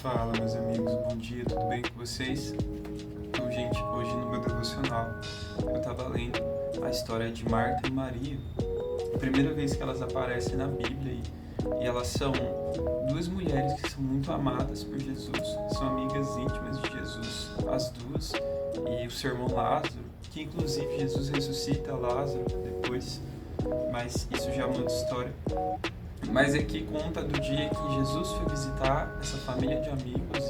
Fala, meus amigos, bom dia, tudo bem com vocês? Então, gente, hoje no meu devocional eu estava lendo a história de Marta e Maria, a primeira vez que elas aparecem na Bíblia e elas são duas mulheres que são muito amadas por Jesus, são amigas íntimas de Jesus, as duas, e o seu irmão Lázaro, que inclusive Jesus ressuscita Lázaro depois, mas isso já é uma outra história. Mas aqui conta do dia que Jesus foi visitar essa família de amigos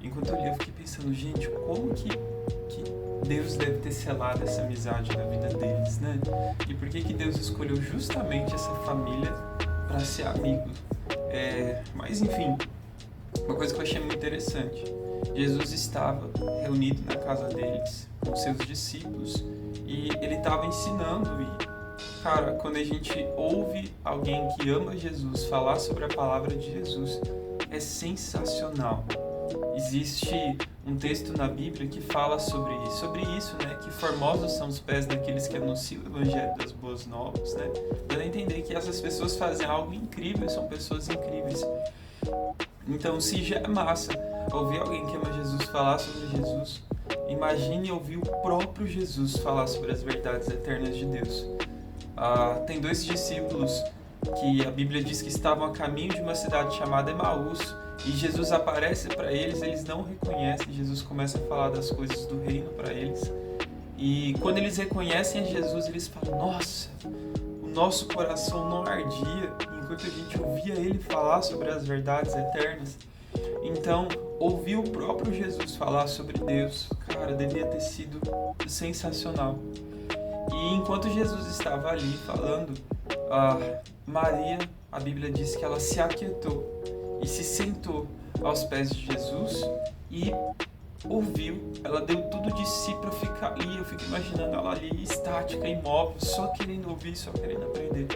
e enquanto eu li eu fiquei pensando, gente, como que Deus deve ter selado essa amizade na vida deles, né? E por que Deus escolheu justamente essa família para ser amigo? Mas enfim, uma coisa que eu achei muito interessante, Jesus estava reunido na casa deles com seus discípulos e ele estava ensinando cara, quando a gente ouve alguém que ama Jesus falar sobre a palavra de Jesus, é sensacional. Existe um texto na Bíblia que fala sobre isso, né? Que formosos são os pés daqueles que anunciam o Evangelho das Boas Novas, né? Dando a entender que essas pessoas fazem algo incrível, são pessoas incríveis. Então, se já é massa ouvir alguém que ama Jesus falar sobre Jesus, imagine ouvir o próprio Jesus falar sobre as verdades eternas de Deus. Tem dois discípulos que a Bíblia diz que estavam a caminho de uma cidade chamada Emaús e Jesus aparece para eles, eles não reconhecem, Jesus começa a falar das coisas do reino para eles e quando eles reconhecem a Jesus, eles falam, nossa, o nosso coração não ardia enquanto a gente ouvia ele falar sobre as verdades eternas. Então, ouvir o próprio Jesus falar sobre Deus, cara, devia ter sido sensacional. E enquanto Jesus estava ali falando, Maria, a Bíblia diz que ela se aquietou e se sentou aos pés de Jesus e ouviu. Ela deu tudo de si para ficar ali. Eu fico imaginando ela ali, estática, imóvel, só querendo ouvir, só querendo aprender.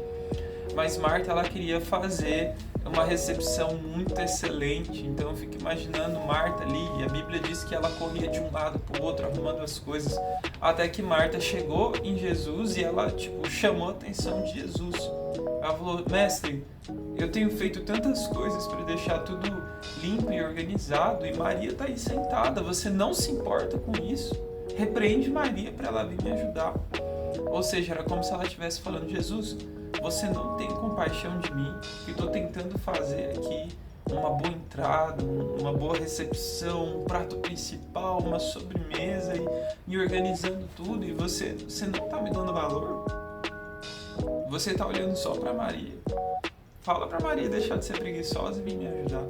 Mas Marta, ela queria fazer uma recepção muito excelente, então eu fico imaginando Marta ali, e a Bíblia diz que ela corria de um lado para o outro, arrumando as coisas, até que Marta chegou em Jesus e ela, chamou a atenção de Jesus. Ela falou, mestre, eu tenho feito tantas coisas para deixar tudo limpo e organizado, e Maria está aí sentada, você não se importa com isso? Repreende Maria para ela vir me ajudar. Ou seja, era como se ela estivesse falando, Jesus, você não tem compaixão de mim, que estou tentando fazer aqui uma boa entrada, uma boa recepção, um prato principal, uma sobremesa e organizando tudo e você não está me dando valor? Você está olhando só para Maria. Fala para Maria deixar de ser preguiçosa e vir me ajudar.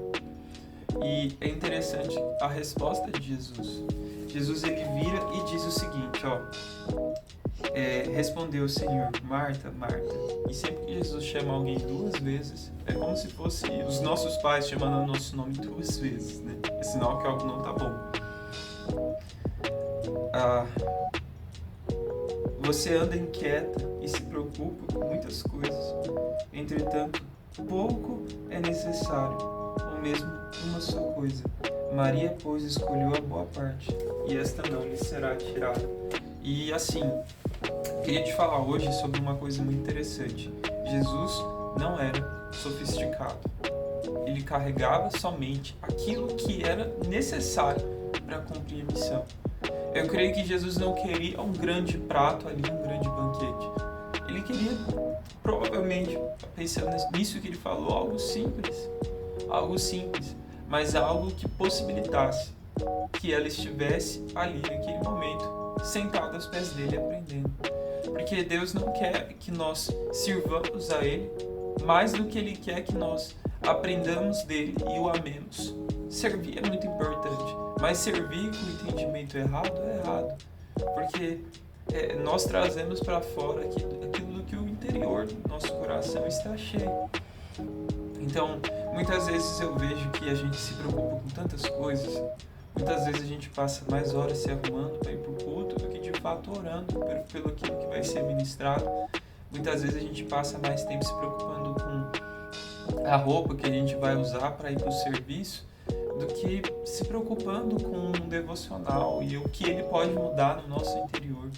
E é interessante a resposta de Jesus. Jesus ele vira e diz o seguinte, respondeu o Senhor, Marta, Marta. E sempre que Jesus chama alguém duas vezes, é como se fosse os nossos pais chamando o nosso nome duas vezes, né? É sinal que algo não tá bom. Você anda inquieta e se preocupa com muitas coisas. Entretanto, pouco é necessário, ou mesmo uma só coisa. Maria, pois, escolheu a boa parte, e esta não lhe será tirada. E assim, queria te falar hoje sobre uma coisa muito interessante. Jesus não era sofisticado. Ele carregava somente aquilo que era necessário para cumprir a missão. Eu creio que Jesus não queria um grande prato ali, um grande banquete. Ele queria, provavelmente, pensando nisso que ele falou, algo simples, mas algo que possibilitasse que ela estivesse ali naquele momento, sentada aos pés dele, aprendendo. Porque Deus não quer que nós sirvamos a Ele mais do que Ele quer que nós aprendamos dele e o amemos. Servir é muito importante, mas servir com entendimento errado é errado. Porque nós trazemos para fora aquilo que o interior do nosso coração está cheio. Então, muitas vezes eu vejo que a gente se preocupa com tantas coisas. Muitas vezes a gente passa mais horas se arrumando para ir para o culto do que de fato orando pelo aquilo que vai ser ministrado. Muitas vezes a gente passa mais tempo se preocupando com a roupa que a gente vai usar para ir para o serviço do que se preocupando com um devocional e o que ele pode mudar no nosso interior.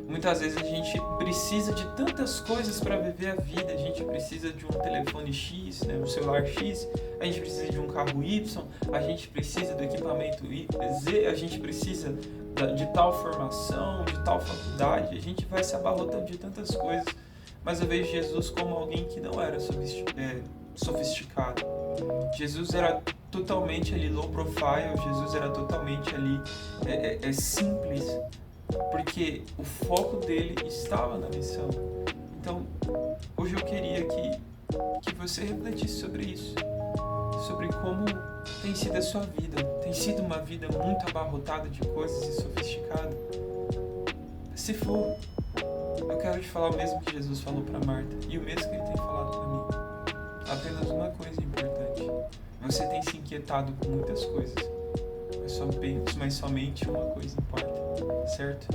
Muitas vezes a gente precisa de tantas coisas para viver a vida, a gente precisa de um telefone X, né, um celular X, a gente precisa de um carro Y, a gente precisa do equipamento Z, a gente precisa de tal formação, de tal faculdade, a gente vai se abarrotando de tantas coisas. Mas eu vejo Jesus como alguém que não era sofisticado. Jesus era totalmente ali low profile, Jesus era totalmente ali simples, porque o foco dele estava na missão. Então, hoje eu queria que você refletisse sobre isso, sobre como tem sido a sua vida. Tem sido uma vida muito abarrotada de coisas e sofisticada? Se for, eu quero te falar o mesmo que Jesus falou para Marta e o mesmo que ele tem falado para mim. Apenas uma coisa importante: você tem se inquietado com muitas coisas, mas somente uma coisa importa, certo?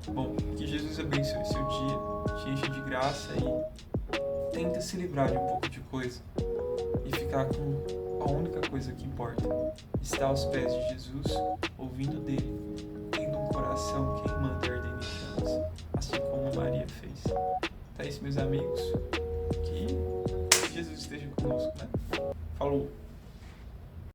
Bom, que Jesus abençoe seu dia, te enche de graça e tenta se livrar de um pouco de coisa e ficar com a única coisa que importa: estar aos pés de Jesus, ouvindo dele, tendo um coração queimando e ardendo em chamas, assim como Maria fez. Então é isso, meus amigos, que Jesus esteja conosco.